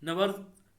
नवर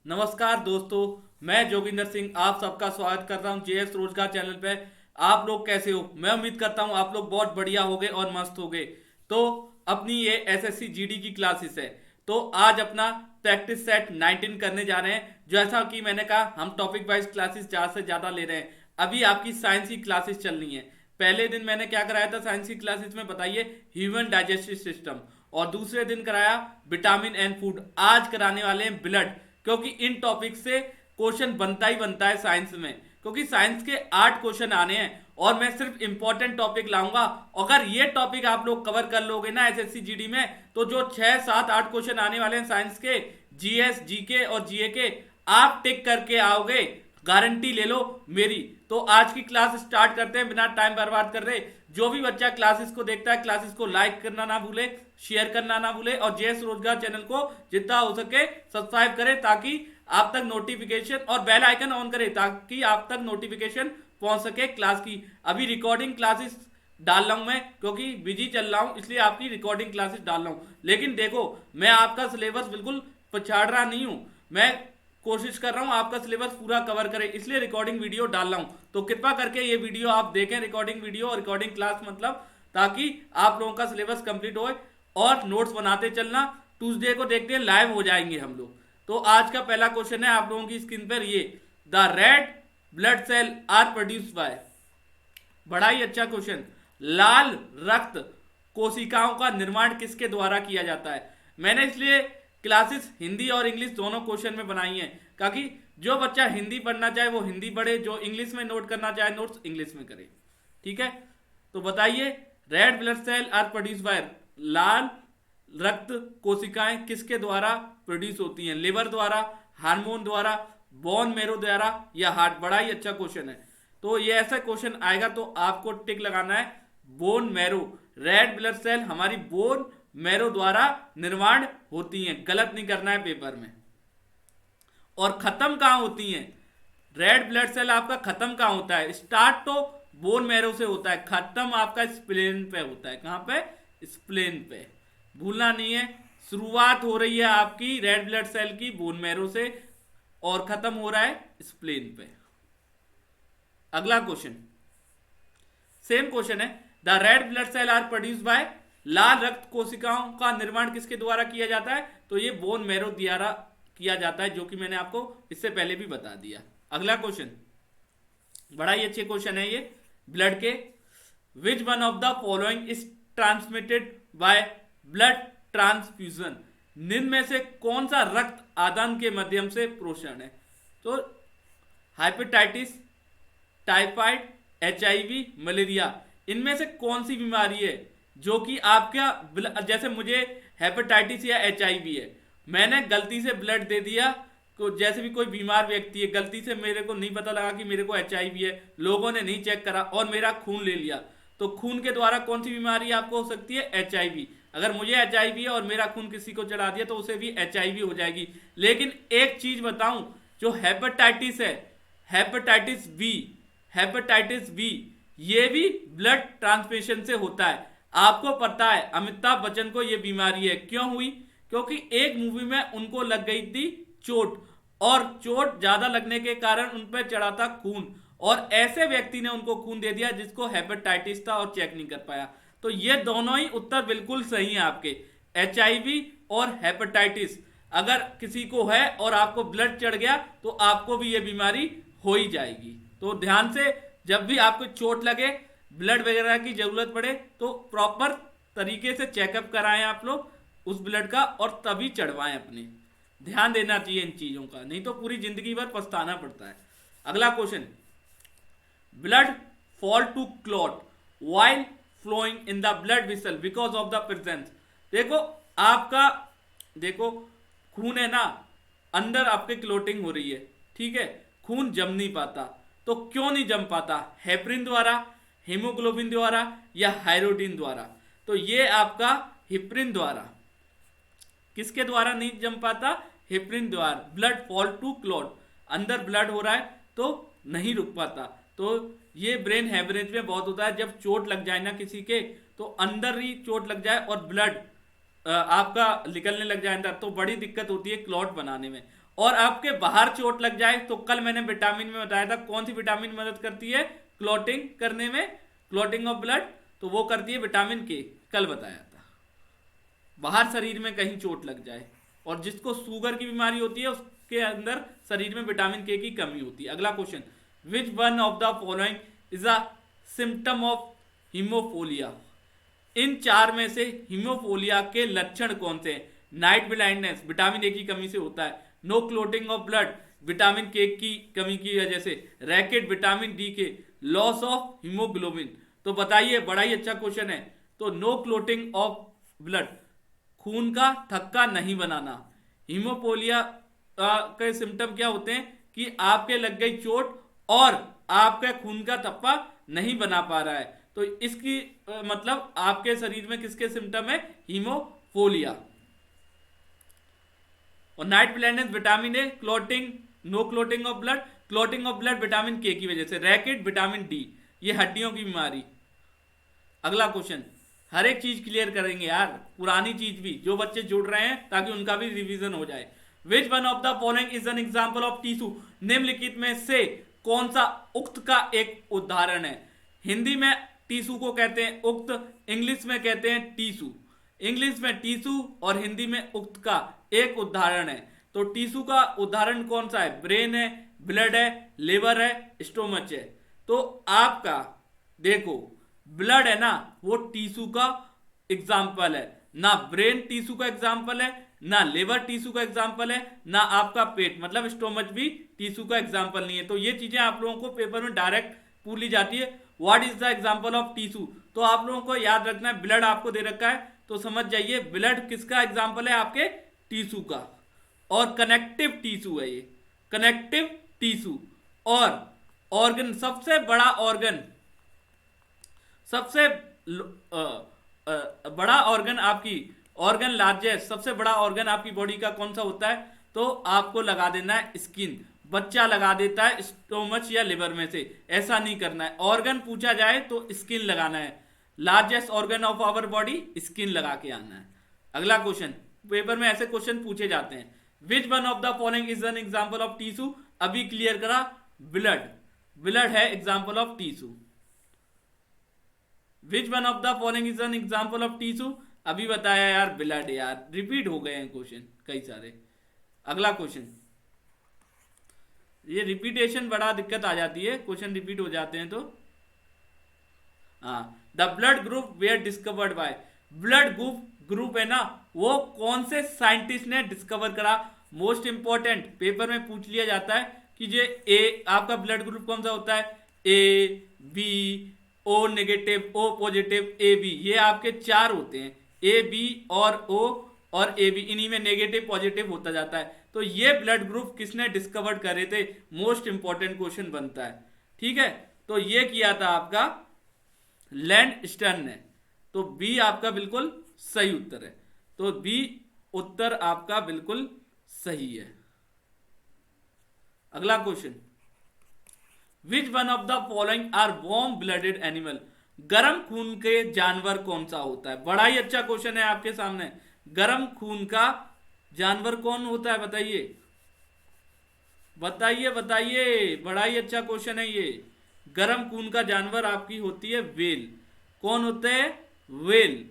नमस्कार दोस्तों। मैं जोगिंदर सिंह आप सबका स्वागत करता हूं जेएस रोजगार चैनल पे। आप लोग कैसे हो? मैं उम्मीद करता हूं आप लोग बहुत बढ़िया होगे और मस्त होगे। तो अपनी ये एसएससी जीडी की क्लासेस है। तो आज अपना प्रैक्टिस सेट 19 करने जा रहे हैं। जैसा कि मैंने कहा, हम टॉपिक वाइज क्लासेस ज़्यादा से ज़्यादा ले रहे हैं। अभी आपकी साइंस की क्लासेस चल रही हैं। पहले दिन मैंने क्या कराया था साइंस की क्लासेस में, बताइए? Human digestive system. और दूसरे दिन कराया विटामिन एंड फूड। आज कराने वाले हैं ब्लड, क्योंकि इन टॉपिक से क्वेश्चन बनता ही बनता है साइंस में। क्योंकि साइंस के 8 क्वेश्चन आने हैं और मैं सिर्फ इंपॉर्टेंट टॉपिक लाऊंगा। अगर ये टॉपिक आप लोग कवर कर लोगे ना एसएससी जीडी में, तो जो 6 7 8 क्वेश्चन आने वाले हैं साइंस के, जीएस जीके और जीए के, आप टिक करके आओगे, गारंटी ले लो मेरी। तो आज की क्लास स्टार्ट करते हैं बिना टाइम बर्बाद कर रहे। जो भी बच्चा क्लासेस को देखता है, क्लासेस को लाइक करना ना भूले, शेयर करना ना भूले, और जेएस रोजगार चैनल को जितना हो सके सब्सक्राइब करें, ताकि आप तक नोटिफिकेशन और बेल आइकन ऑन करें, ताकि आप तक नोटिफिकेशन पहुंच सके क्लास की। अभी रिकॉर्डिंग क्लासेस डाल रहा हूं मैं, क्योंकि बिजी चल रहा हूं, इसलिए आपकी रिकॉर्डिंग क्लासेस डाल रहा हूं। लेकिन देखो, मैं आपका सिलेबस बिल्कुल पछाड़ रहा नहीं हूं। मैं कोशिश कर रहा हूं आपका सिलेबस पूरा कवर करे, इसलिए रिकॉर्डिंग वीडियो डाल रहा हूं। तो कृपा करके ये वीडियो आप देखें, रिकॉर्डिंग वीडियो और रिकॉर्डिंग क्लास, मतलब ताकि आप लोगों का सिलेबस कंप्लीट हो और नोट्स बनाते चलना। ट्यूसडे को देखते हैं लाइव हो जाएंगे हम लोग। तो आज का पहला क्वेश्चन है आप लोगों की स्क्रीन पर, ये the red blood cell are produced by. बड़ा ही अच्छा क्वेश्चन। लाल रक्त कोशिकाओं का निर्माण किसके द्वारा किया जाता है? मैंने इसलिए क्लासेस हिंदी और इंग्लिश दोनों क्वेश्चन में बनाई हैं, ताकि जो बच्चा हिंदी पढ़ना चाहे वो हिंदी पढ़े, जो इंग्लिश में नोट करना चाहे नोट्स इंग्लिश में करे। ठीक है, तो बताइए, red blood cell are produce by, लाल रक्त कोशिकाएं किसके द्वारा प्रोड्यूस होती हैं? लिवर द्वारा, हार्मोन द्वारा, बोन मेरो द्वारा, या हार्ट? बड़ा ही अच्छा क्वेश्चन है। तो ये ऐसा क्वेश्चन आएगा तो आपको टिक लगाना है, bone marrow. Red blood cell हमारी बोन मैरो द्वारा निर्माण होती हैं, गलत नहीं करना है पेपर में। और खत्म कहां होती हैं? रेड ब्लड सेल आपका खत्म कहां होता है? स्टार्ट तो बोन मैरो से होता है, खत्म आपका स्प्लेन पे होता है। कहां पे? स्प्लेन पे। भूलना नहीं है, शुरुआत हो रही है आपकी रेड ब्लड सेल की बोन मैरो से, और खत्म हो रहा है स्प्लेन पे। अगला क्वेश्चन सेम क्वेश्चन है, the red blood cell are produce by, लाल रक्त कोशिकाओं का निर्माण किसके द्वारा किया जाता है? तो ये बोन मैरो द्वारा किया जाता है, जो कि मैंने आपको इससे पहले भी बता दिया। अगला क्वेश्चन बड़ा ही अच्छे क्वेश्चन है ये, ब्लड के। विच one of the following is transmitted by blood transfusion? निम्न में से कौन सा रक्त आदान के माध्यम से प्रोषण है? तो हाइपेटाइटिस, टाइफाइड, एचआईवी, मलेरिया, इनमें से कौन सी बीमारी है जो कि आपका, जैसे मुझे हेपेटाइटिस या एचआईवी है, मैंने गलती से ब्लड दे दिया, तो जैसे भी कोई बीमार व्यक्ति है, गलती से मेरे को नहीं पता लगा कि मेरे को एचआईवी है, लोगों ने नहीं चेक करा और मेरा खून ले लिया, तो खून के द्वारा कौन सी बीमारी आपको हो सकती है? एचआईवी। अगर मुझे एचआईवी है और मेरा खून किसी को चढ़ा दिया तो उसे भी एचआईवी हो जाएगी। लेकिन एक चीज बताऊं, जो हेपेटाइटिस है, हेपेटाइटिस बी, हेपेटाइटिस बी, ये भी ब्लड ट्रांसमिशन से होता है। आपको पता है अमिताभ बच्चन को ये बीमारी है, क्यों हुई? क्योंकि एक मूवी में उनको लग गई थी चोट, और चोट ज्यादा लगने के कारण उन पर चढ़ा था खून, और ऐसे व्यक्ति ने उनको खून दे दिया जिसको हेपेटाइटिस था और चेक नहीं कर पाया। तो ये दोनों ही उत्तर बिल्कुल सही है आपके, एचआईवी और हेपेटाइटिस। अगर किसी को है और आपको ब्लड चढ़ गया तो आपको भी ये बीमारी हो ही जाएगी। तो ध्यान से, जब भी आपको चोट लगे, ब्लड वगैरह की जरूरत पड़े, तो प्रॉपर तरीके से चेकअप कराएं आप लोग उस ब्लड का, और तभी चढ़वाएं अपने। ध्यान देना चाहिए इन चीजों का, नहीं तो पूरी जिंदगी भर पछताना पड़ता है। अगला question, blood fall to clot while flowing in the blood vessel because of the presence. देखो आपका, देखो खून है ना, अंदर आपके क्लोटिंग हो रही है, ठीक है, खून जम नहीं पाता। तो क्यों नहीं जम पाता? हेपरिन द्वारा, हीमोग्लोबिन द्वारा, या हाइड्रोडिन द्वारा? तो ये आपका हिप्रिन द्वारा। किसके द्वारा नहीं जम पाता? हिप्रिन द्वारा। ब्लड फॉल टू क्लॉट, अंदर ब्लड हो रहा है तो नहीं रुक पाता। तो ये ब्रेन हेमरेज में बहुत होता है, जब चोट लग जाए ना किसी के, तो अंदर ही चोट लग जाए और ब्लड आपका निकलने लग जाए अंदर, तो बड़ी दिक्कत होती है क्लॉट बनाने में। और आपके बाहर चोट लग जाए तो कल मैंने विटामिन में बताया था कौन सी विटामिन मदद करती है क्लॉटिंग करने में, क्लॉटिंग ऑफ ब्लड, तो वो करती है विटामिन के, कल बताया था। बाहर शरीर में कहीं चोट लग जाए, और जिसको शुगर की बीमारी होती है उसके अंदर शरीर में विटामिन के की कमी होती है। अगला question, which one of the following is a symptom of haemophilia? इन चार में से हीमोफोलिया के लक्षण कौन से हैं? नाइट ब्लाइंडनेस विटामिन ए की कमी से होता है, no clotting of blood vitamin K की कमी की वजह से, रैकेट विटामिन डी के, लॉस ऑफ हीमोग्लोबिन। तो बताइए, बड़ा ही अच्छा क्वेश्चन है। तो नो क्लोटिंग ऑफ ब्लड, खून का थक्का नहीं बनाना। हीमोफोलिया के सिम्टम क्या होते हैं कि आपके लग गई चोट और आपका खून का थप्पा नहीं बना पा रहा है, तो इसकी मतलब आपके शरीर में किसके सिम्टम है? हीमोफोलिया। और night blindness vitamin A, clotting, no clotting of blood, clotting of blood vitamin K की वजह से, रैकेट विटामिन डी, ये हड्डियों की बीमारी। अगला क्वेश्चन, हर एक चीज क्लियर करेंगे यार, पुरानी चीज भी, जो बच्चे जुड़ रहे हैं ताकि उनका भी रिवीजन हो जाए। विच one of the following is an example of tissue? निम्नलिखित में से कौन सा उक्त का एक उदाहरण है? हिंदी में टीसू को कहते हैं उक्त, इंग्लिश में कहते हैं टीसू। इंग्लिश में टीसू और हिंदी में उक्त का एक उदाहरण है। तो टीसू का उदाहरण कौन सा है? ब्रेन है, ब्लड है, लिवर है, स्टोमच है। तो आपका देखो, ब्लड है ना, वो टीसू का एग्जाम्पल है, ना ब्रेन टीसू का एग्जाम्पल है, ना लिवर टीसू का एग्जाम्पल है, ना आपका पेट मतलब स्टोमच भी टीसू का एग्जाम्पल नहीं है। तो ये चीजें आप लोगों को पेपर में डायरेक्ट पूछ ली जाती है, what is the example of tissue. तो आप लोगों को याद रखना है, ब्लड आपको दे रखा है तो समझ जाइए ब्लड किसका एग्जाम्पल है? आपके टीसू का। और कनेक्टिव टीसू है ये, कनेक्टिव टीसू। और ऑर्गन, सबसे बड़ा ऑर्गन, सबसे बड़ा ऑर्गन आपकी, ऑर्गन लार्जेस्ट, सबसे बड़ा ऑर्गन आपकी बॉडी का कौन सा होता है? तो आपको लगा देना है स्किन। बच्चा लगा देता है स्टोमच या लिवर में से, ऐसा नहीं करना है। ऑर्गन पूछा जाए तो स्किन लगाना है, largest organ of our body, skin लगा के आना है। अगला क्वेश्चन, पेपर में ऐसे क्वेश्चन पूछे जाते हैं। विच one of the following is an example of tissue? अभी क्लियर करा, ब्लड, ब्लड है example of tissue. Which one of the following is an example of tissue? अभी बताया यार, ब्लड। यार रिपीट हो गए हैं क्वेश्चन कई सारे। अगला क्वेश्चन, ये रिपीटेशन बड़ा दिक्कत आ जाती है, क्वेश्चन रिपीट हो जाते हैं तो। हाँ, the blood group were discovered by, blood group है ना, वो कौन से साइंटिस्ट ने डिस्कवर करा? मोस्ट इंपॉर्टेंट, पेपर में पूछ लिया जाता है कि जे ए, आपका ब्लड ग्रुप कौन सा होता है? A, B, O negative, O positive, A B, ये आपके चार होते हैं, ए बी और ओ और ए बी, इन्हीं में नेगेटिव पॉजिटिव होता जाता है। तो ये ब्लड ग्रुप किसने डिस्कवर करे थे? मोस्ट इंपॉर्टेंट क्वेश्चन बनता है, ठीक है। तो ये किया था आपका लैंडस्टन ने। तो बी आपका बिल्कुल सही उत्तर है, तो बी उत्तर आपका बिल्कुल सही है। अगला question, which one of the following are warm blooded animal? गर्म खून के जानवर कौन सा होता है? बड़ा ही अच्छा क्वेश्चन है आपके सामने, गर्म खून का जानवर कौन होता है? बताइए बताइए बताइए, बड़ा ही अच्छा क्वेश्चन है ये। गर्म खून का जानवर आपकी होती है वेल। कौन होते हैं? वेल।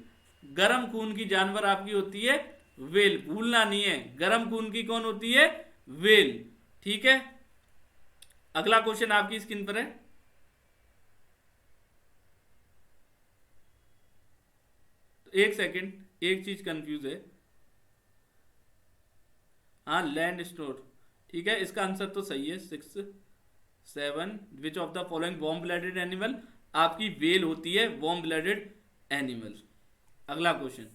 गर्म खून की जानवर आपकी होती है वेल, भूलना नहीं है, गर्म खून की कौन होती है? वेल, ठीक है। अगला क्वेश्चन आपकी स्क्रीन पर है, एक सेकंड, एक चीज कंफ्यूज है। हाँ, लैंड स्टोर, ठीक है, इसका आंसर तो सही है। 6, 7, विच of the following warm blooded animal? आपकी वेल होती है वार्म ब्लडेड एनिमल। अगला question,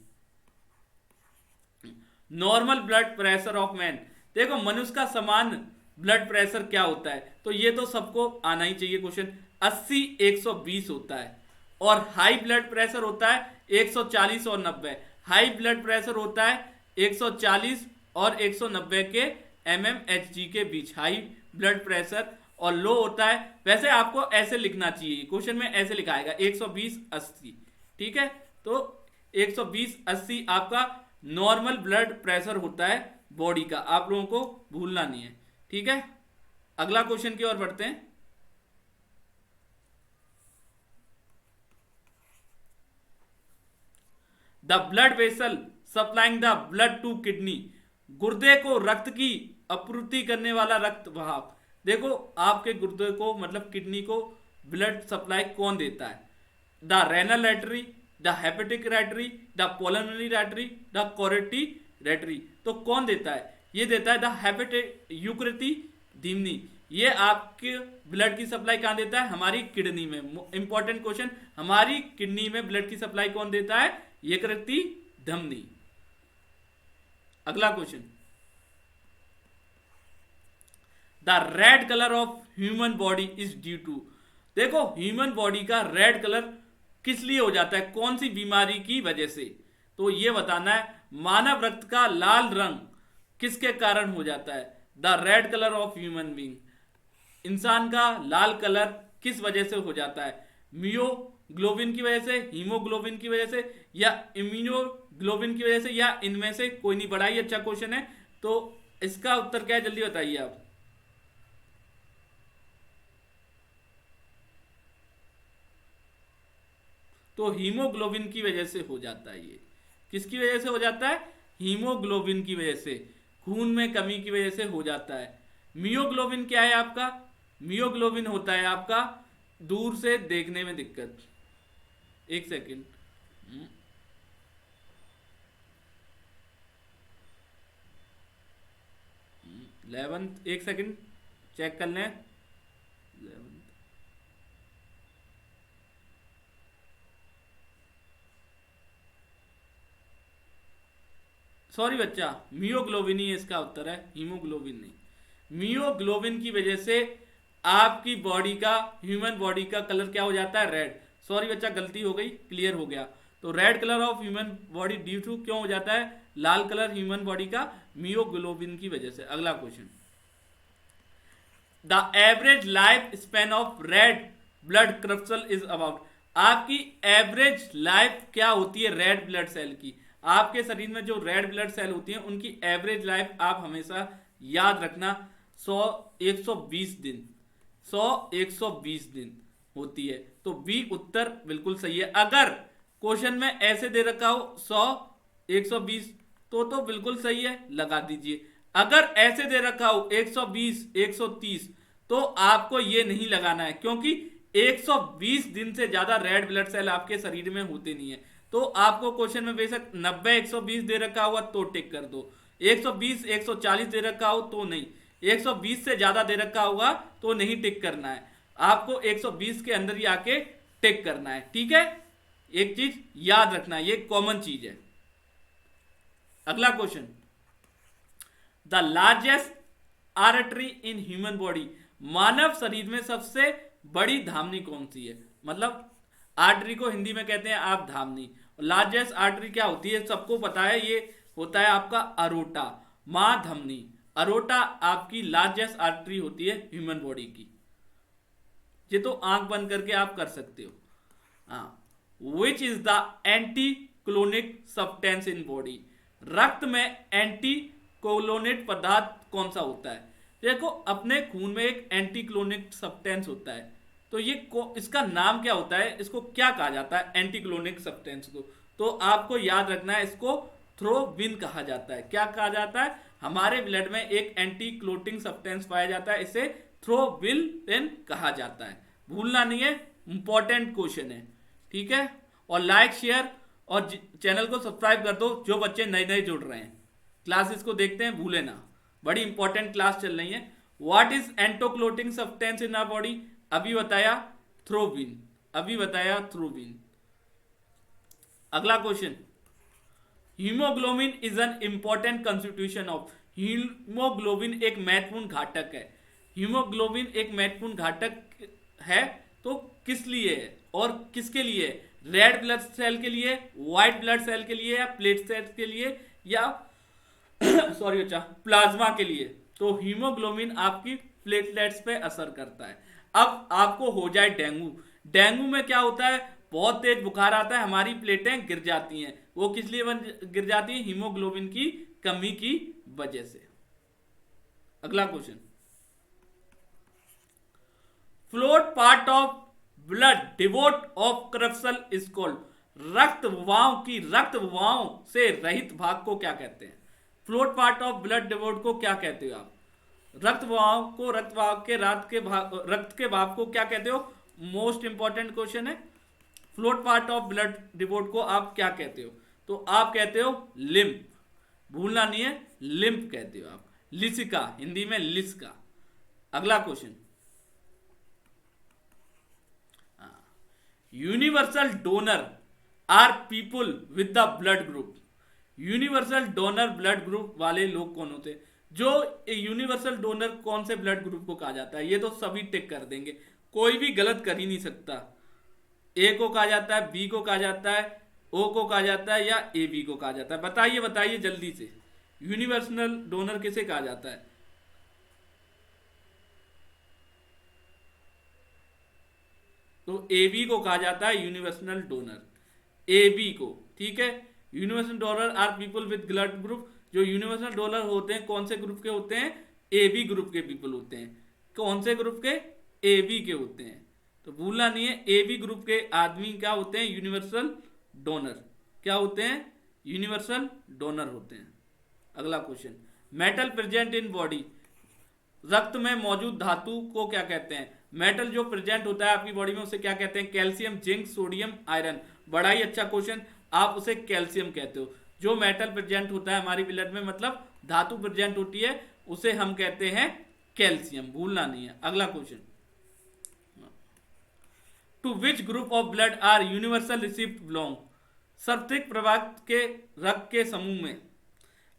normal blood pressure of man. देखो, मनुष्य का समान ब्लड प्रेशर क्या होता है? तो ये तो सबको आना ही चाहिए क्वेश्चन। 80, 120 होता है। और हाई ब्लड प्रेशर होता है 140 और 90। हाई ब्लड प्रेशर होता है 140 और 190 के mmHg के बीच, हाई ब्लड प्रेशर। और लो होता है, वैसे आपको ऐसे लिखना चाहिए, क्वेश्चन में ऐसे लिखाएगा 120, 80, ठीक है। तो 120, 80 आपका नॉर्मल ब्लड प्रेशर होता है बॉडी का, आप लोगों को भूलना नहीं है, ठीक है। अगला क्वेश्चन की ओर बढ़ते हैं। The blood vessel supplying the blood to kidney, गुर्दे को रक्त की आपूर्ति करने वाला रक्त वाहक। देखो आपके गुर्दे को मतलब किडनी को ब्लड सप्लाई कौन देता है? The renal artery, the hepatic artery, the pulmonary artery, the carotid artery. तो कौन देता है? ये देता है द हेपेटिक यूक्रेती धीमनी। ये आपके ब्लड की सप्लाई कहां देता है? हमारी किडनी में। इंपॉर्टेंट क्वेश्चन, हमारी किडनी में ब्लड की सप्लाई कौन देता है? यकृति धमनी। अगला question, the red colour of human body is due to. देखो ह्यूमन बॉडी का रेड कलर किस लिए हो जाता है, कौन सी बीमारी की वजह से? तो ये बताना है। मानव रक्त का लाल रंग किसके कारण हो जाता है? The red colour of human being. इंसान का लाल कलर किस वजह से हो जाता है? मियोग्लोबिन की वजह से, हीमोग्लोबिन की वजह से, या इम्यूनोग्लोबिन की वजह से, या इनमें से कोई नहीं। बड़ा ही अच्छा क्वेश्चन है। तो इसका उत्तर क्या है, जल्दी बताइए आप। तो हीमोग्लोबिन की वजह से हो जाता है। ये किसकी वजह से हो जाता है? हीमोग्लोबिन की वजह से, खून में कमी की वजह से हो जाता है। मियोग्लोबिन क्या है आपका? मियोग्लोबिन होता है आपका दूर से देखने में दिक्कत। एक सेकंड, 11th, एक सेकंड चेक कर लें। 11th, सॉरी बच्चा, मियोग्लोबिन ही इसका उत्तर है, हीमोग्लोबिन नहीं। मियोग्लोबिन की वजह से आपकी बॉडी का, ह्यूमन बॉडी का कलर क्या हो जाता है? रेड। सॉरी बच्चा, गलती हो गई, क्लियर हो गया। तो red colour of human body due to क्यों हो जाता है लाल कलर ह्यूमन बॉडी का? मियोग्लोबिन की वजह से। अगला question, the average life span of red blood crystal is about. आपकी एवरेज लाइफ क्या होती है रेड ब्लड सेल की? आपके शरीर में जो रेड ब्लड सेल होती है उनकी एवरेज लाइफ आप हमेशा याद रखना 100 120 दिन, 100 120 दिन होती है। तो बी उत्तर बिल्कुल सही है। अगर क्वेश्चन में ऐसे दे रखा हो 100 120 तो बिल्कुल सही है, लगा दीजिए। अगर ऐसे दे रखा हो 120 130 तो आपको ये नहीं लगाना है, क्योंकि 120 दिन से ज्यादा रेड ब्लड सेल आपके शरीर में होते नहीं है। तो आपको क्वेश्चन में बेशक 90 120 दे रखा हुआ तो टिक कर दो, 120 140 दे रखा हो तो नहीं, 120 से ज्यादा दे रखा होगा तो नहीं टिक करना है। आपको 120 के अंदर ही आके टिक करना है, ठीक है। एक चीज याद रखना, ये कॉमन चीज है। अगला question, the largest artery in human body. मानव शरीर में सबसे बड़ी धामनी कौन सी है? मतलब आर्टरी को हिंदी में कहते हैं आप धामनी। लार्जेस्ट आर्टरी क्या होती है सबको पता है, ये होता है आपका अरोटा, मां धमनी। अरोटा आपकी लार्जेस्ट आर्टरी होती है ह्यूमन बॉडी की। ये तो आंख बंद करके आप कर सकते हो। हाँ, which is the anticlotting substance in body. रक्त में एंटीक्लोनेट पदार्थ कौन सा होता है? देखो अपने खून में एक एंटीक्लोनिक सब्सटेंस होता है, तो ये इसका नाम क्या होता है, इसको क्या कहा जाता है एंटीक्लोनिक सब्सटेंस को? तो आपको याद रखना है, इसको थ्रोबिन कहा जाता है। क्या कहा जाता है? हमारे ब्लड में एक एंटीक्लोटिंग सब्सटेंस पाया जाता है, इसे थ्रोबिन कहा जाता है। भूलना नहीं है, इंपॉर्टेंट क्वेश्चन है, ठीक है। और लाइक शेयर और चैनल को सब्सक्राइब कर दो जो बच्चे नए नए जुड़ रहे हैं। क्लासेस को देखते हैं, भूले ना, बड़ी इंपॉर्टेंट क्लास चल रही है। What is anticlotting substance in our body? अभी बताया थ्रोबिन, अभी बताया थ्रोबिन। अगला question, haemoglobin is an important constitution of. Haemoglobin एक महत्वपूर्ण घटक है। हीमोग्लोबिन एक महत्वपूर्ण घटक है तो किस लिए है और किसके लिए है? रेड ब्लड सेल के लिए, व्हाइट ब्लड सेल के लिए, या प्लेट सेल के लिए, या सॉरी बच्चा प्लाज्मा के लिए? तो हीमोग्लोबिन आपकी प्लेटलेट्स पे असर करता है। अब आपको हो जाए डेंगू, डेंगू में क्या होता है? बहुत तेज बुखार आता है, हमारी प्लेटें गिर जाती हैं। वो किस लिए गिर जाती है? हीमोग्लोबिन की कमी की वजह से। अगला question, float part of blood devote of corruption is called. रक्त ववाओं से रहित भाग को क्या कहते हैं? Float part of blood devote को क्या कहते हो आप? रक्त ववाओं को, रक्त के भाग को क्या कहते हो? मोस्ट इंपॉर्टेंट क्वेश्चन है। Float part of blood devote को आप क्या कहते हो? तो आप कहते हो लिम्फ, भूलना नहीं है, लिम्फ कहते हो आप। लिसिका, हिंदी में लिस्का। अगला question, universal donor are people with the blood group. Universal donor blood group वाले लोग कौन होते हैं? जो यूनिवर्सल डोनर कौन से ब्लड ग्रुप को कहा जाता है? ये तो सभी टिक कर देंगे, कोई भी गलत कर ही नहीं सकता। ए को कहा जाता है, बी को कहा जाता है, ओ को कहा जाता है, या ए बी को कहा जाता है? बताइए बताइए जल्दी से, यूनिवर्सल डोनर किसे कहा जाता है? तो ए बी को कहा जाता है यूनिवर्सल डोनर, ए बी को। ठीक है, universal donor are people with blood group. जो यूनिवर्सल डोनर होते हैं कौन से ग्रुप के होते हैं? ए बी ग्रुप के पीपल होते हैं। कौन से ग्रुप के? ए बी के होते हैं। तो भूलना नहीं है, ए बी ग्रुप के आदमी क्या होते हैं? Universal donor. क्या होते हैं? यूनिवर्सल डोनर होते हैं। अगला question, metal present in body, रक्त में मौजूद धातु को क्या कहते हैं? मेटल जो प्रेजेंट होता है आपकी बॉडी में उसे क्या कहते हैं? Calcium, zinc, sodium, iron. बड़ा ही अच्छा क्वेश्चन, आप उसे कैल्शियम कहते हो। जो मेटल प्रेजेंट होता है हमारी ब्लड में, मतलब धातु प्रेजेंट होती है, उसे हम कहते हैं कैल्शियम, भूलना नहीं है। अगला question, to which group of blood are universal recipient belong. सर्वाधिक प्रभावित के रक्त के समूह में।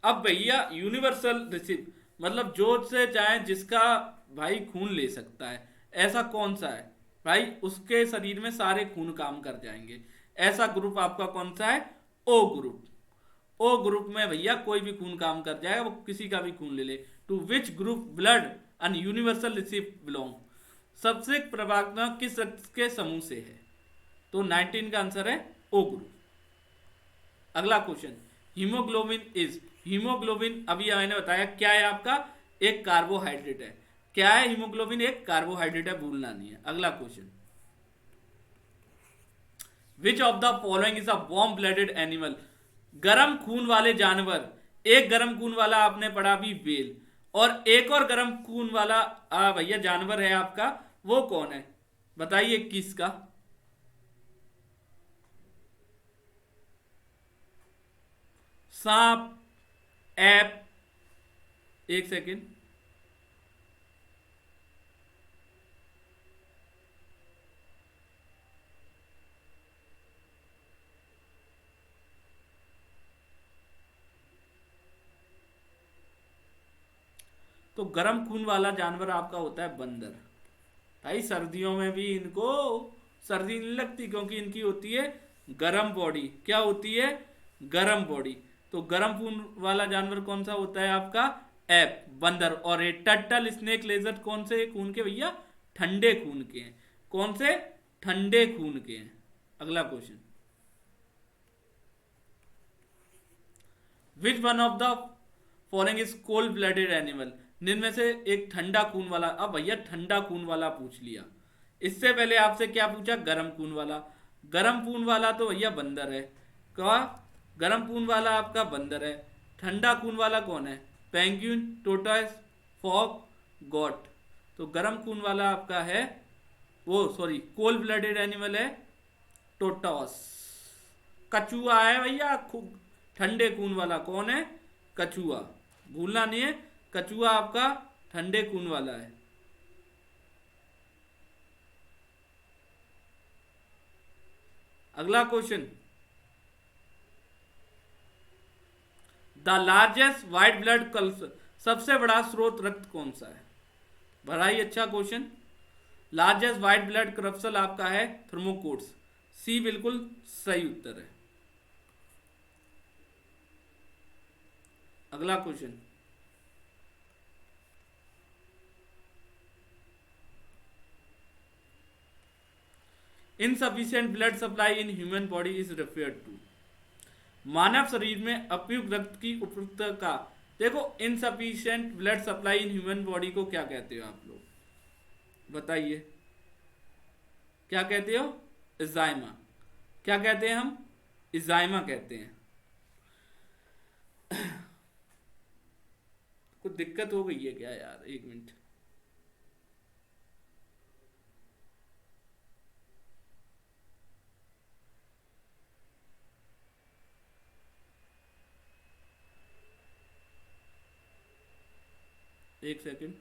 अब भैया यूनिवर्सल रिसिप्ट मतलब जो से चाहे जिसका भाई खून ले सकता है, ऐसा कौन सा है भाई? उसके शरीर में सारे खून काम कर जाएंगे। ऐसा ग्रुप आपका कौन सा है? ओ ग्रुप। ओ ग्रुप में भैया कोई भी खून काम कर जाएगा, वो किसी का भी खून ले ले। To which group blood and universal recipient belong. सबसे प्रभावित किस रक्त के समूह से है? तो 19 का आंसर है ओ ग्रुप। अगला क्वेश्चन, हीमोग्लोबिन इज। हीमोग्लोबिन अभी मैंने बताया क्या है आपका? एक कार्बोहाइड्रेट है। क्या है हीमोग्लोबिन? एक कार्बोहाइड्रेट है, भूलना नहीं है। अगला question, which of the following is a warm blooded animal. गर्म खून वाले जानवर। एक गर्म खून वाला आपने पढ़ा भी व्हेल, और एक और गर्म खून वाला भैया जानवर है आपका, वो कौन है? बताइए किसका? सांप, ऐप, एक सेकेंड, तो गर्म खून वाला जानवर आपका होता है बंदर। भाई सर्दियों में भी इनको सर्दी नहीं लगती, क्योंकि इनकी होती है गर्म बॉडी। क्या होती है? गर्म बॉडी। तो गर्म खून वाला जानवर कौन सा होता है आपका? एप, बंदर। और ये टर्टल, स्नेक, लेजर्ड कौन से खून के भैया? ठंडे खून के हैं। कौन से? ठंडे खून के हैं। अगला question, which one of the following is cold blooded animal. जिनमें से एक ठंडा खून वाला। अब भैया ठंडा खून वाला पूछ लिया, इससे पहले आपसे क्या पूछा? गर्म खून वाला। गर्म खून वाला तो भैया बंदर है। क्या? गर्म खून वाला आपका बंदर है। ठंडा खून वाला कौन है? Penguin, tortoise, frog, goat. तो गर्म खून वाला आपका है वो, सॉरी, कोल्ड ब्लडेड एनिमल है टोर्टोइस। कछुआ है भैया ठंडे खून वाला। कौन है? कछुआ, भूलना नहीं है, कछुआ आपका ठंडे खून वाला है। अगला question, the largest white blood culture, सबसे बड़ा स्रोत रक्त कौन सा है? बड़ा ही अच्छा question. Largest white blood corpuscle आपका है थर्मोकोट्स। सी बिल्कुल सही उत्तर है। अगला question, insufficient blood supply in human body is referred to. मानव शरीर में अपर्याप्त रक्त की उपलब्धता का, देखो insufficient blood supply in human body को क्या कहते हो आप लोग बताइए, क्या कहते हो? इजाइमा। क्या कहते हैं हम? इजाइमा कहते हैं। कुछ दिक्कत हो गई है क्या यार? एक मिनट। एक सेकंड।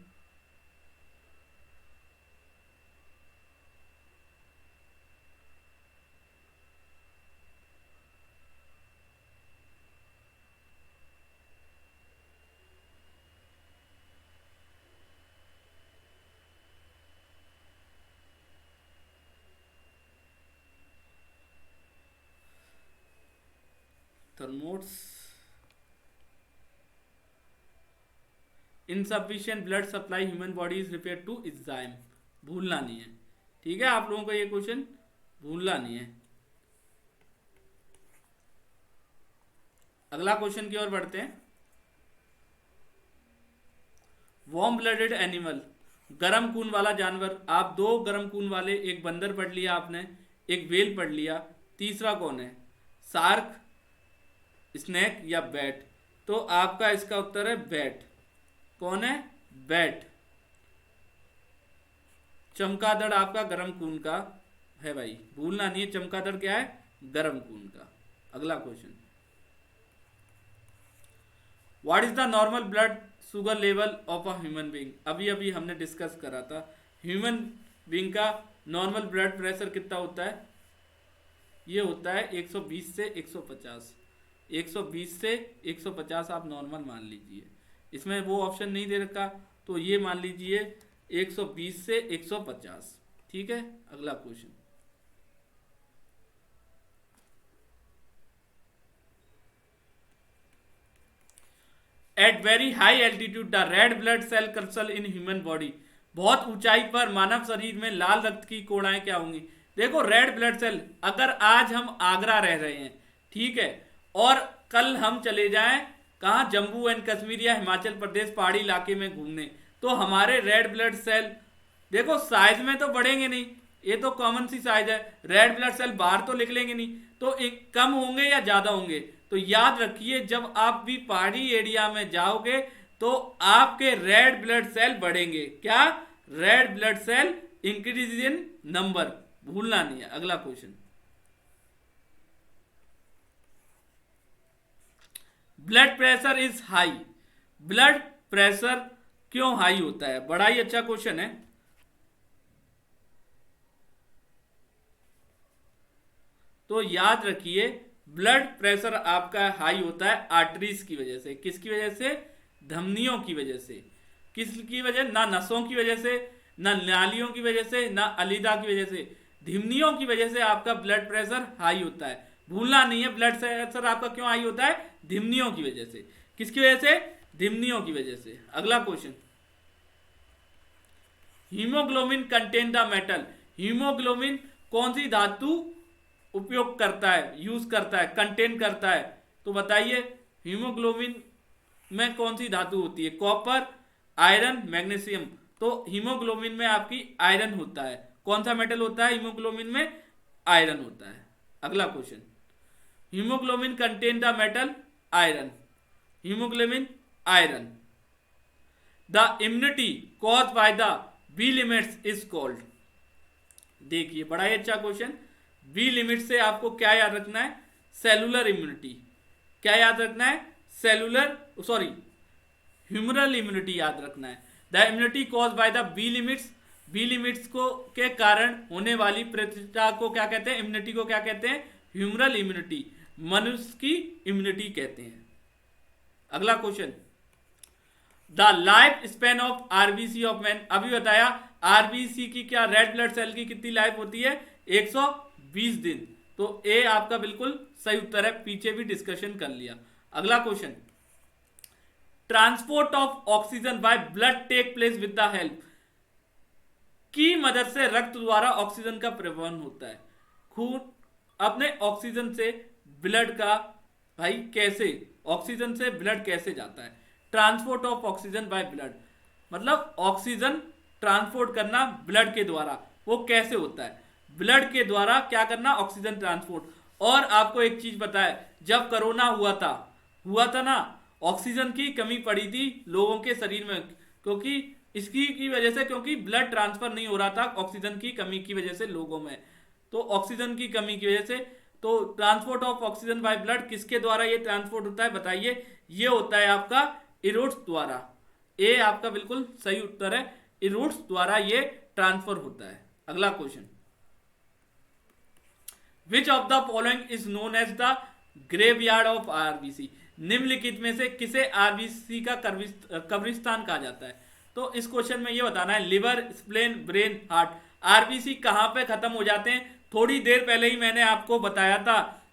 थर्मोट्स insufficient blood supply human body is repair to ischaemia. भूलना नहीं है, ठीक है? आप लोगों को ये क्वेश्चन भूलना नहीं है। अगला क्वेश्चन की ओर बढ़ते हैं। वार्म ब्लडेड एनिमल, गर्म खून वाला जानवर। आप दो गर्म खून वाले, एक बंदर पढ़ लिया आपने, एक व्हेल पढ़ लिया, तीसरा कौन है? शार्क, स्नेक या बैट? तो आपका इसका उत्तर है बैट। कौन है? बैट। चमगादड़ आपका गर्म खून का है भाई, भूलना नहीं है। चमगादड़ क्या है? गर्म खून का। अगला question, what is the normal blood sugar level of a human being? अभी अभी हमने डिस्कस करा था, ह्यूमन बीइंग का नॉर्मल ब्लड प्रेशर कितना होता है? ये होता है 120 से 150। 120 से 150 आप नॉर्मल मान लीजिए। इसमें वो ऑप्शन नहीं दे रखा, तो ये मान लीजिए 120 से 150। ठीक है? अगला question, at very high altitude the red blood cell culture in human body. बहुत ऊंचाई पर मानव शरीर में लाल रक्त की कोड़ाएं क्या होंगी? देखो रेड ब्लड सेल, अगर आज हम आगरा रह रहे हैं, ठीक है, और कल हम चले जाएं कहाँ, जम्मू एंड कश्मीर या हिमाचल प्रदेश पहाड़ी इलाके में घूमने, तो हमारे रेड ब्लड सेल देखो साइज में तो बढ़ेंगे नहीं, ये तो कॉमन सी साइज है। रेड ब्लड सेल बाहर तो निकलेंगे नहीं, तो एक कम होंगे या ज्यादा होंगे? तो याद रखिए, जब आप भी पहाड़ी एरिया में जाओगे तो आपके रेड ब्लड सेल बढ़ेंगे। क्या? Red blood cell increase in number, भूलना नहीं है। अगला question, blood pressure is high. Blood pressure क्यों हाई होता है? बड़ा ही अच्छा क्वेश्चन है। तो याद रखिए, ब्लड प्रेशर आपका हाई होता है आर्टरीज की वजह से। किसकी वजह से? धमनियों की वजह से। किसकी वजह? ना नसों की वजह से, ना नालियों की वजह से, ना अलीदा की वजह से, धमनियों की वजह से आपका ब्लड प्रेशर हाई होता है। भूलना नहीं है, ब्लड प्रेशर आपका क्यों हाई होता है? धमनियों की वजह से। किसकी वजह से? धमनियों की वजह से। अगला question, haemoglobin contain the metal. Haemoglobin कौन सी धातु उपयोग करता है, यूज करता है, कंटेन करता है? तो बताइए, हीमोग्लोबिन में कौन सी धातु होती है? Copper, iron, magnesium. तो हीमोग्लोबिन में आपकी आयरन होता है। कौन सा मेटल होता है हीमोग्लोबिन में? आयरन होता है। अगला question, haemoglobin contain the metal iron. Haemoglobin iron. The immunity cause by the B limits is called. देखिए बड़ा ही अच्छा क्वेश्चन। बी लिमिट से आपको क्या याद रखना है? Cellular immunity. क्या याद रखना है? सेलुलर सॉरी ह्यूमरल इम्यूनिटी याद रखना है। The immunity cause by the B limits. B limits को के कारण होने वाली प्रतिरक्षा को क्या कहते हैं? इम्यूनिटी को क्या कहते हैं? Humoral immunity. मनुष्य की इम्यूनिटी कहते हैं। अगला question, the life span of RBC of man. अभी बताया आरबीसी की, क्या रेड ब्लड सेल की कितनी लाइफ होती है? 120 दिन। तो ए आपका बिल्कुल सही उत्तर है, पीछे भी डिस्कशन कर लिया। अगला question, transport of oxygen by blood take place with the help. की मदद से रक्त द्वारा ऑक्सीजन का परिवहन होता है। खून अपने ऑक्सीजन से ब्लड का, भाई कैसे ऑक्सीजन से ब्लड कैसे जाता है, transport of oxygen by blood, मतलब ऑक्सीजन ट्रांसपोर्ट करना ब्लड के द्वारा, वो कैसे होता है, ब्लड के द्वारा क्या करना, ऑक्सीजन ट्रांसपोर्ट। और आपको एक चीज पता है, जब कोरोना हुआ था ना, ऑक्सीजन की कमी पड़ी थी लोगों के शरीर में, क्योंकि इसकी की वजह से, क्योंकि ब्लड ट्रांसफर नहीं हो रहा था ऑक्सीजन की कमी की वजह से लोगों में, तो ऑक्सीजन की कमी की वजह से, तो transport of oxygen by blood किसके द्वारा ये ट्रांसपोर्ट होता है बताइए, ये होता है आपका इरूट्स द्वारा। ए आपका बिल्कुल सही उत्तर है, इरूट्स द्वारा ये ट्रांसफर होता है। अगला question, which of the following is known as the graveyard of RBC, निम्नलिखित में से किसे आरबीसी का कब्रिस्तान कहा जाता है। तो इस क्वेश्चन में ये बताना है, liver, spleen, brain, heart, RBC कहां पे खत्म हो जाते हैं। थोड़ी देर पहले ही मैंने आपको बताया था,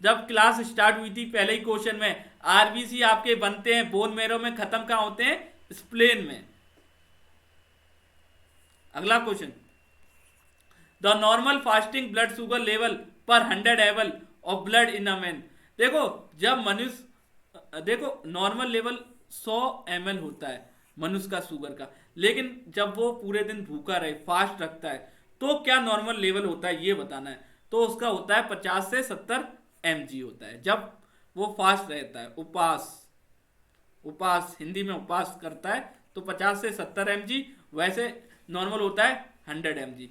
जब क्लास स्टार्ट हुई थी पहले ही क्वेश्चन में, आरबीसी आपके बनते हैं बोन मैरो में, खत्म कहां होते हैं, स्प्लेन में। अगला question, the normal fasting blood sugar level पर 100 ml of blood in a man. देखो जब मनुष्य, देखो नॉर्मल लेवल 100 ml होता है मनुष्य का शुगर का, लेकिन जब वो पूरे दिन भूखा रहे, फास्ट रखता है, तो क्या नॉर्मल लेवल होता है ये बताना है। तो उसका होता है 50 से 70 mg होता है, जब वो फास्ट रहता है, उपास हिंदी में उपास करता है, तो 50 से 70 mg, वैसे नॉर्मल होता है 100 mg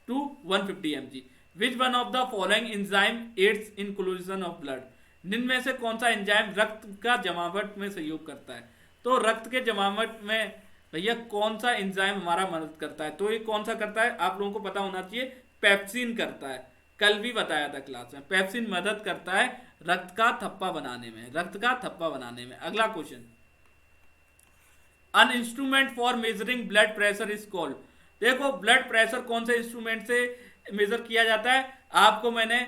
to 150 mg। Which one of the following enzyme aids in coagulation of blood, निम्न में से कौन सा एंजाइम रक्त का जमावट में सहयोग करता है। तो रक्त के जमावट में भैया कौन सा एंजाइम हमारा मदद करता है, तो ये कौन सा करता है आप लोगों को पता होना चाहिए, पेप्सिन करता है, कल भी बताया था क्लास में, पेप्सिन मदद करता है रक्त का थप्पा बनाने में। अगला question, an instrument for measuring blood pressure is called. देखो ब्लड प्रेशर कौन से इंस्ट्रूमेंट से मेजर किया जाता है, आपको मैंने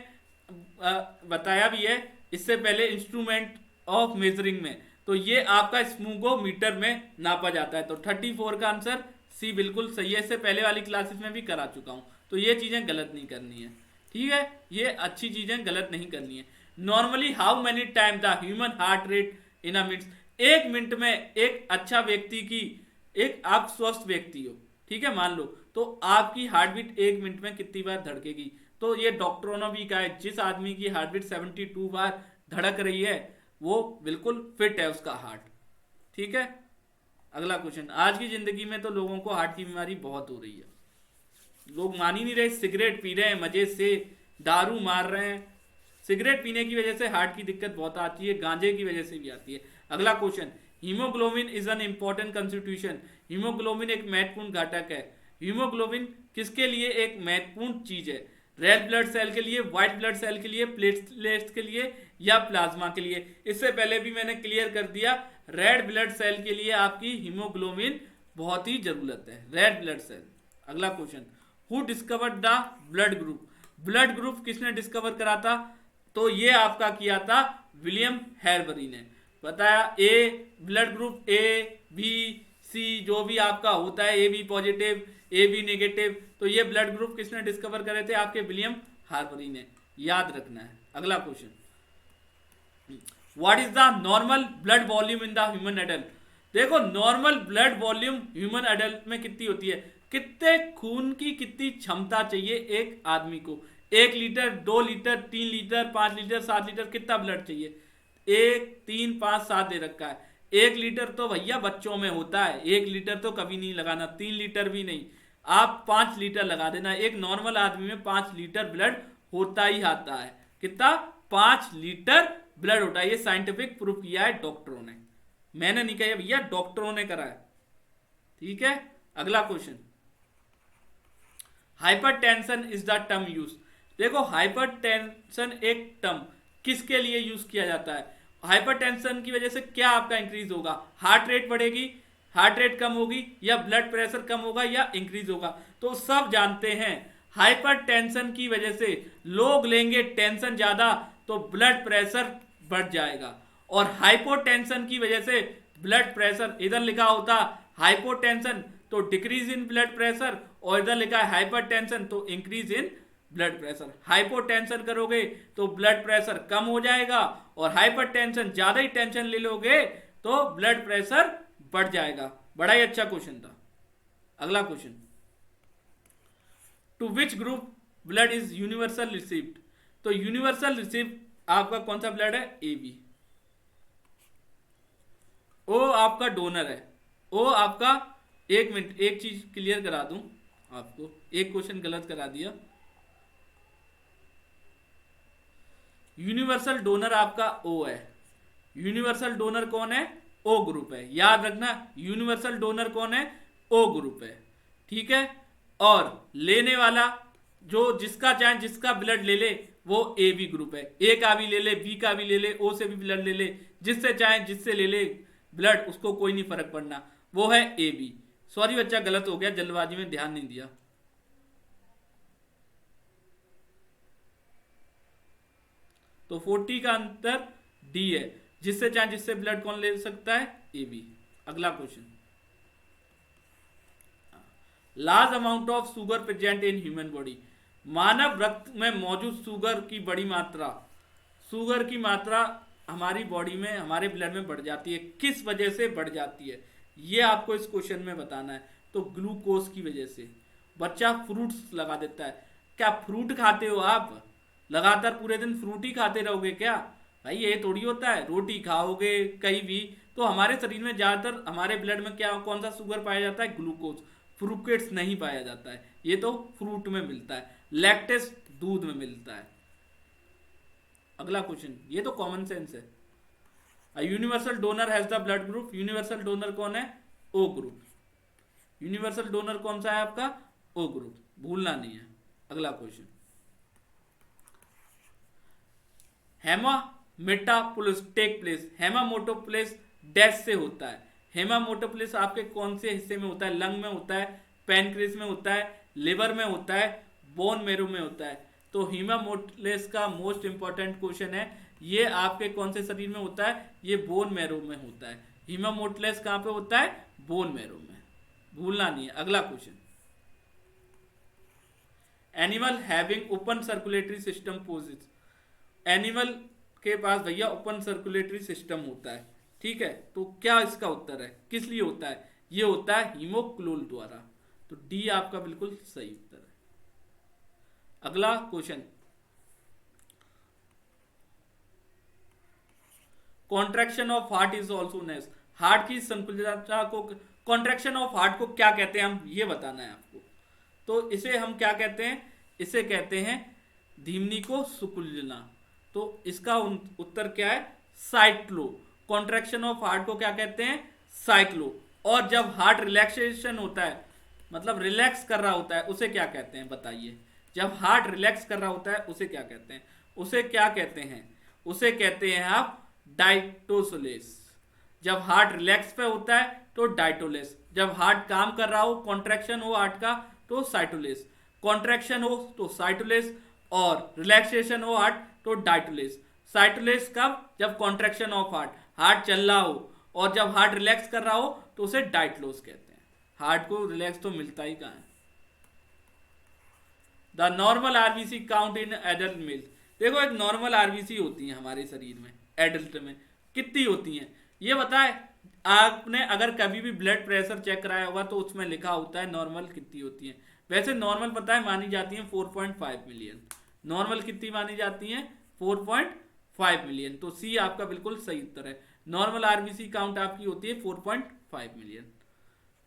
बताया भी है इससे पहले, इंस्ट्रूमेंट ऑफ मेजरिंग में, तो ये आपका स्मूगोमीटर में नापा जाता है। तो 34 का आंसर सी बिल्कुल सही है, इससे पहले वाली क्लासेस में भी करा चुका हूं, तो ये चीजें गलत नहीं करनी है, ठीक है, ये अच्छी चीजें गलत नहीं करनी है। Normally how many time the human heart rate in a minute, एक मिनट में एक अच्छा व्यक्ति की, एक आप स्वस्थ व्यक्ति हो, ठीक है, मान लो, तो आपकी हार्ट बीट एक मिनट में कितनी बार धड़केगी। तो ये डॉक्टरों ने भी कहा है, जिस आदमी की हार्ट बीट 72 बार धड़क रही है वो बिल्कुल फिट है उसका हार्ट, ठीक है। अगला क्वेश्चन, आज की जिंदगी में तो लोगों को हार्ट की बीमारी बहुत हो रही है, लोग मान ही नहीं रहे, सिगरेट पी रहे हैं मजे से, दारू मार रहे हैं, सिगरेट पीने की वजह से हार्ट की दिक्कत बहुत आती है, गांजे की वजह से भी आती है। अगला question, haemoglobin is an important constitution, haemoglobin एक महत्वपूर्ण घटक है। हीमोग्लोबिन किसके लिए एक महत्वपूर्ण चीज है, रेड ब्लड सेल के लिए, व्हाइट ब्लड सेल के लिए, प्लेटलेट्स के लिए या प्लाज्मा के लिए। इससे पहले भी मैंने क्लियर कर दिया, रेड ब्लड सेल के लिए आपकी हीमोग्लोबिन बहुत ही जरूरत है, रेड ब्लड सेल। अगला question, who discovered the blood group, blood group किसने डिस्कवर करा था, तो ये आपका किया था विलियम हैरबरी ने, बताया A blood group A B C जो भी आपका होता है, A B positive A B negative, तो ये ब्लड ग्रुप किसने डिस्कवर करे थे, आपके विलियम हार्बरी ने, याद रखना है। अगला question, what is the normal blood volume in the human adult. देखो normal blood volume human adult में कितनी होती है, कितने खून की कितनी क्षमता चाहिए एक आदमी को, 1 litre 2 litre 3 litre 5 litre 7 litre, कितना ब्लड चाहिए, 1 3 5 7 दे रखा है। 1 लीटर तो भैया बच्चों में होता है, 1 लीटर तो कभी नहीं लगाना, 3 लीटर भी नहीं, आप 5 लीटर लगा देना। एक नॉर्मल आदमी में 5 लीटर ब्लड होता ही आता है, कितना, 5 लीटर ब्लड होता है, ये साइंटिफिक प्रूफ किया है डॉक्टरों ने, मैंने नहीं कहा भैया, डॉक्टरों ने करा है, ठीक है। अगला question, hypertension is the term use. देखो हाइपरटेंशन एक टर्म किसके लिए यूज किया जाता है, हाइपरटेंशन की वजह से क्या आपका इंक्रीज होगा, हार्ट रेट बढ़ेगी, हार्ट रेट कम होगी, या ब्लड प्रेशर कम होगा, या इंक्रीज होगा। तो सब जानते हैं हाइपरटेंशन की वजह से लोग लेंगे टेंशन ज्यादा तो ब्लड प्रेशर बढ़ जाएगा, और हाइपोटेंशन की वजह से ब्लड प्रेशर, इधर लिखा होता हाइपोटेंशन तो डिक्रीज इन ब्लड प्रेशर, और इधर लिखा है हाइपरटेंशन तो increase in blood pressure. Hypotension करोगे तो ब्लड प्रेशर कम हो जाएगा, और हाइपरटेंशन ज्यादा ही टेंशन ले लोगे तो ब्लड प्रेशर बढ़ जाएगा। बड़ा ही अच्छा क्वेश्चन था। अगला question, to which group blood is universal recipient. तो यूनिवर्सल रिसिप्ट आपका कौन सा ब्लड है, ए बी। ओ आपका डोनर है, ओ आपका, एक मिनट एक चीज क्लियर करा दूं आपको, एक क्वेश्चन गलत करा दिया। यूनिवर्सल डोनर आपका ओ है। यूनिवर्सल डोनर कौन है, ओ ग्रुप है, याद रखना। यूनिवर्सल डोनर कौन है, ओ ग्रुप है, ठीक है। और लेने वाला जो जिसका चाहे जिसका ब्लड ले ले वो ए बी ग्रुप है। ए का भी ले ले, बी का भी ले ले, ओ से भी ब्लड ले ले, जिससे चाहे जिससे ले ले ब्लड, उसको कोई नहीं फर्क पड़ना, वो है ए बी। सॉरी बच्चा गलत हो गया, जल्दबाजी में ध्यान नहीं दिया। तो 40 का आंसर डी है, जिससे चाहे जिससे ब्लड कौन ले सकता है, ए बी। अगला question, large amount of sugar present in human body. मानव रक्त में मौजूद शुगर की बड़ी मात्रा, शुगर की मात्रा हमारी बॉडी में, हमारे ब्लड में बढ़ जाती है। किस वजह से बढ़ जाती है, ये आपको इस क्वेश्चन में बताना है। तो ग्लूकोज की वजह से। बच्चा फ्रूट्स लगा देता है, क्या फ्रूट खाते हो आप, लगातार पूरे दिन फ्रूट ही खाते रहोगे क्या, भाई ये थोड़ी होता है। रोटी खाओगे कहीं भी, तो हमारे शरीर में ज्यादातर हमारे ब्लड में क्या, कौन सा शुगर पाया जाता है, ग्लूकोज। फ्रूक्टेट्स नहीं पाया जाता है, ये तो फ्रूट में मिलता है। लैक्टेस दूध में मिलता है। अगला क्वेश्चन, ये तो कॉमन सेंस है। Universal donor has the blood group. Universal donor कौन है, ओ ग्रुप। यूनिवर्सल डोनर कौन सा है आपका, ओ ग्रुप, भूलना नहीं है। अगला क्वेश्चन, हेमामेटापोलिस टेक प्लेस। हेमामोटोप्लेस डैश से होता है। हेमामोटोप्लेस आपके कौन से हिस्से में होता है, लंग में होता है, पैनक्रिस में होता है, लिवर में होता है, बोन मेरो में होता है। तो हेमामोटोप्लेस का मोस्ट इंपॉर्टेंट क्वेश्चन है, ये आपके कौन से शरीर में होता है, ये बोन मेरो में होता है। हेमामोटोप्लेस कहां पे होता है, बोन मेरो में, भूलना नहीं है। अगला question, animal having open circulatory system possess. Animal के पास भैया ओपन सर्कुलेटरी सिस्टम होता है, ठीक है। तो क्या इसका उत्तर है, किस लिए होता है, ये होता है हीमोक्लोल द्वारा। तो डी आपका बिल्कुल सही उत्तर है। अगला question, contraction of heart is also known as. Heart की संकुचितता को, कॉन्ट्रैक्शन ऑफ हार्ट को क्या कहते हैं, हम ये बताना है आपको। तो इसे हम क्या कहते हैं, इसे कहते हैं धीमनी को सुकुलना। तो इसका उत्तर क्या है, साइक्लो। कॉन्ट्रैक्शन ऑफ हार्ट को क्या कहते हैं, साइक्लो। और जब हार्ट रिलैक्सेशन होता है, मतलब रिलैक्स कर रहा होता है, उसे क्या कहते हैं बताइए। जब हार्ट रिलैक्स कर रहा होता है उसे क्या कहते हैं, उसे क्या कहते हैं, उसे कहते हैं आप डाइटोसोलेस। जब हार्ट रिलैक्स पे होता है तो डाइटोलेस, जब हार्ट काम कर रहा हो, कॉन्ट्रैक्शन हो हार्ट का, तो साइटोलेस। कॉन्ट्रैक्शन हो तो साइटोलेस, और रिलैक्सेशन हो हार्ट तो डाइटोलेस। साइटोलेस कब, जब कॉन्ट्रैक्शन ऑफ हार्ट, हार्ट चल रहा हो, और जब हार्ट रिलैक्स कर रहा हो तो उसे डाइटलोस कहते हैं। हार्ट को रिलैक्स तो मिलता ही कहां है। The normal RBC count in adult mail. देखो एक नॉर्मल आरबीसी होती है हमारे शरीर में, एडल्ट में कितनी होती हैं ये बताए। आपने अगर कभी भी ब्लड प्रेशर चेक कराया होगा तो उसमें लिखा होता है नॉर्मल कितनी होती है। वैसे नॉर्मल पता है मानी जाती है 4.5 मिलियन। नॉर्मल कितनी मानी जाती है, 4.5 मिलियन। तो सी आपका बिल्कुल सही उत्तर है। नॉर्मल आरबीसी काउंट आपकी होती है 4.5 मिलियन।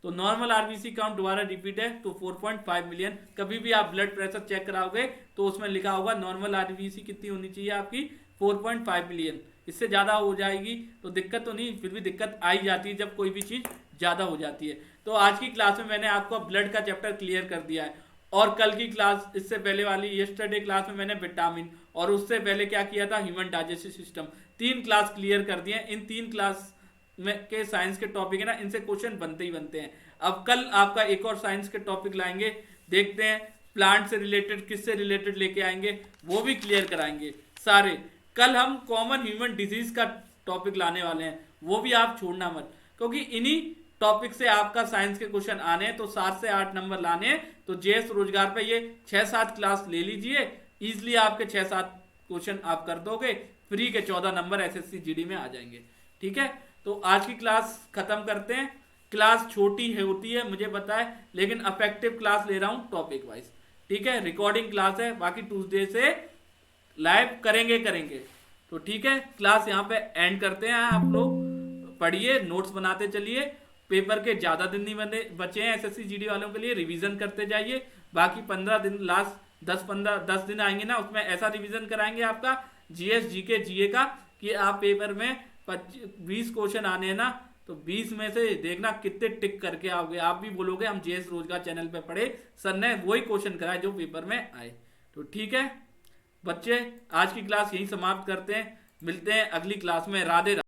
तो नॉर्मल आरबीसी काउंट दोबारा रिपीट है, तो 4.5 मिलियन। कभी भी आप ब्लड प्रेशर चेक कराओगे तो उसमें लिखा होगा नॉर्मल आरबीसी कितनी होनी चाहिए आपकी, 4.5 मिलियन। इससे ज़्यादा हो जाएगी तो दिक्कत तो नहीं, फिर भी दिक्कत आई जाती है जब कोई भी चीज़ ज़्यादा हो जाती है। तो आज की क्लास में मैंने आपको ब्लड का चैप्टर क्लियर कर दिया है। और कल की क्लास, इससे पहले वाली यस्टरडे क्लास में मैंने विटामिन, और उससे पहले क्या किया था, human digestive system. 3 class clear कर दिए। इन 3 क्लास में के साइंस के टॉपिक है ना, इनसे क्वेश्चन बनते ही बनते हैं। अब कल आपका एक और साइंस के टॉपिक लाएंगे, देखते हैं प्लांट से रिलेटेड किससे रिलेटेड लेके आएंगे, वो भी क्लियर कराएंगे सारे। कल हम कॉमन ह्यूमन डिजीज का टॉपिक लाने वाले हैं, वो भी आप छोड़ना मत, क्योंकि इन्हीं टॉपिक से आपका साइंस के क्वेश्चन आने हैं तो 7 से 8 नंबर लाने हैं, तो जेएस रोजगार पे ये 6-7 क्लास ले लीजिए, इजिली आपके 6-7 क्वेश्चन आप कर दोगे, फ्री के 14 नंबर एसएससी जीडी में आ जाएंगे। ठीक है, तो आज की क्लास खत्म करते हैं। क्लास छोटी है होती है मुझे पता है, लेकिन अफेक्टिव क्लास ले रहा हूं टॉपिक वाइज। ठीक है, रिकॉर्डिंग क्लास है, बाकी ट्यूसडे से लाइव करेंगे। तो ठीक है, क्लास यहाँ पे एंड करते हैं। आप लोग पढ़िए, नोट्स बनाते चलिए, पेपर के ज्यादा दिन नहीं बचे हैं एसएससी जीडी वालों के लिए, रिवीजन करते जाइए। बाकी 15 दिन, लास्ट 10 दिन आएंगे ना, उसमें ऐसा रिवीजन कराएंगे आपका जीएस जीके जीए का कि आप पेपर में 20 क्वेश्चन आने हैं ना, तो 20 में से देखना कितने टिक करके आओगे। आप भी बोलोगे हम जेएस रोजगार चैनल पे पढ़े, सर ने वही क्वेश्चन कराए जो पेपर में आए। तो ठीक है बच्चे, आज की क्लास यहीं समाप्त करते हैं, मिलते हैं अगली क्लास में। राधे राधे।